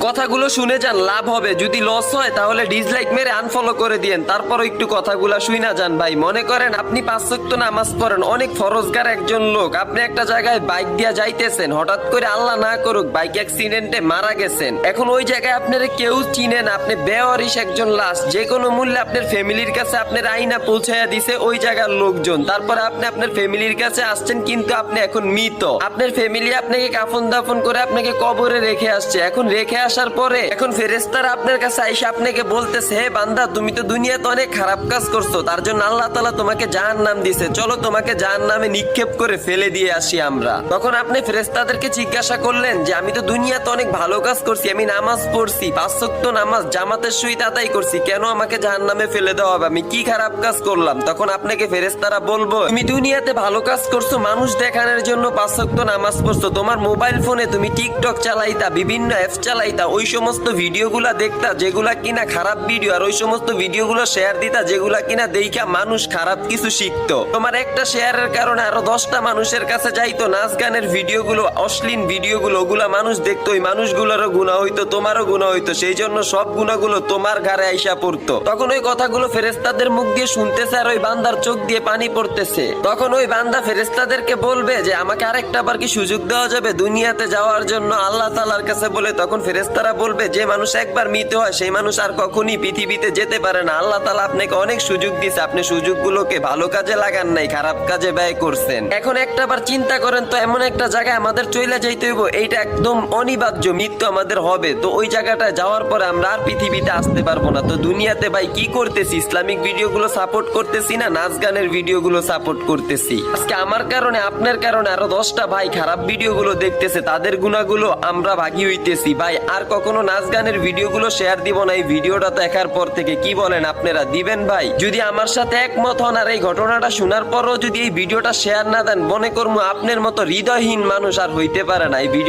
কথাগুলো শুনে যান, লাভ হবে। যদি লস হয় তাহলে ডিসলাইক মেরে আনফলো করে দিয়েন, তারপর একটু কথাগুলা শুইনা যান ভাই। মনে করেন আপনি 5 ওয়াক্ত নামাজ পড়েন, অনেক ফরজগার একজন লোক, আপনি একটা জায়গায় বাইক দিয়া যাইতেছেন, হঠাৎ করে আল্লাহ না করুক বাইক অ্যাক্সিডেন্টে মারা গেছেন। এখন ওই জায়গায় আপনারা কেউ চিনে না, আপনি বেওয়ারিশ একজন লাশ, যে কোনো মূল্যে আপনার ফ্যামিলির কাছে আপনার আইনা পৌঁছাইয়া দিছে ওই জায়গার লোকজন। তারপরে আপনি আপনার ফ্যামিলির কাছে আসছেন, কিন্তু আপনি এখন মৃত। আপনার ফ্যামিলি আপনাকে কাফন দাফন করে আপনাকে কবরে রেখে আসছে। এখন রেখে আসার পরে এখন ফেরেশতারা আপনার কাছে আইসা আপনাকে বলতেছে, হে বান্দা, তুমি তো দুনিয়াতে অনেক খারাপ কাজ করছো, তার জন্য আল্লাহ তাআলা তোমাকে জাহান্নাম দিছে, চলো তোমাকে জাহান্নামে নিক্ষেপ করে ফেলে দিয়ে আসি আমরা। তখন আপনি ফেরেশতাদেরকে জিজ্ঞাসা করলেন যে আমি তো দুনিয়াতে অনেক ভালো কাজ করছি, আমি নামাজ পড়ছি, 5 ওয়াক্ত নামাজ জামাতের সহিত আদায় করছি, কেন আমাকে জাহান্নামে ফেলে দেওয়া হবে, আমি কি খারাপ কাজ করলাম? তখন আপনাকে ফেরেশতারা বলবো, তুমি দুনিয়াতে ভালো কাজ করছো, মানুষ দেখানোর জন্য 5 ওয়াক্ত নামাজ পড়ছো, তোমার মোবাইল ফোনে তুমি টিকটক চালাইতা, বিভিন্ন অ্যাপস চালাইতা, ওই সমস্ত ভিডিওগুলা দেখতা যেগুলা কিনা খারাপ ভিডিও, আর ওই সমস্ত ভিডিওগুলো শেয়ার দিতা যেগুলা কিনা দেখা মানুষ খারাপ কিছু শিখতো। তোমার একটা শেয়ারের কারণে আরো 10টা মানুষের কাছে যাইতো নাচ গানের ভিডিওগুলো, অশ্লীল ভিডিওগুলো, ওগুলা মানুষ দেখতো, ওই মানুষগুলোরও গুনাহ হইতো, তোমারও গুনাহ হইতো, সেই জন্য সব গুনাহগুলো তোমার ঘাড়ে আইসা পড়তো। তখন ওই কথাগুলো ফেরেশতাদের মুখ দিয়ে শুনতেছে আর ওই বান্দার চোখ দিয়ে পানি পড়তেছে। তখন ওই বান্দা ফেরেশতাদেরকে বলবে যে আমাকে আরেকটা বার কি সুযোগ দেওয়া যাবে দুনিয়াতে যাওয়ার জন্য আল্লাহ তাআলার কাছে বলে। তখন ফেরেশতারা বলবে, যে মানুষ একবার মৃত হয় সেই মানুষ আর কখনই পৃথিবীতে যেতে পারে না, আল্লাহ তাআলা আপনাকে অনেক সুযোগ দিয়েছে, আপনি সুযোগগুলোকে ভালো কাজে লাগান নাই, খারাপ কাজে ব্যয় করছেন। এখন একটা বার চিন্তা করেন তো, এমন একটা জায়গায় আমাদের চলে যাইতে হইব, এইটা একদম অনিবার্য, মৃত্যু আমাদের হবে, তো ওই জায়গাটায় যাওয়ার পরে আমরা আর পৃথিবীতে আসতে পারবো না। তো দুনিয়াতে ভাই কি করতেছি? ইসলামিক ভিডিওগুলো সাপোর্ট করতেছি না নাচ গানের ভিডিওগুলো সাপোর্ট করতেছি? আজকে আমার কারণে আপনার কারণে আরো 10টা ভাই খারাপ ভিডিওগুলো দেখতেছে, তাদের গুণাগুলো আমরা ভাগি হইতেছি। ভাই আর কখনো নাচ গানের ভিডিওগুলো শেয়ার দিব না এই ভিডিওটা দেখার পর থেকে, কি বলেন আপনারা, দিবেন ভাই? যদি আমার সাথে একমত হন আর এই ঘটনাটা শোনার পরও যদি এই ভিডিওটা শেয়ার না দেন, মনে করবো আপনার মতো হৃদয়হীন মানুষ আর হইতে পারে না। এই ভিডিও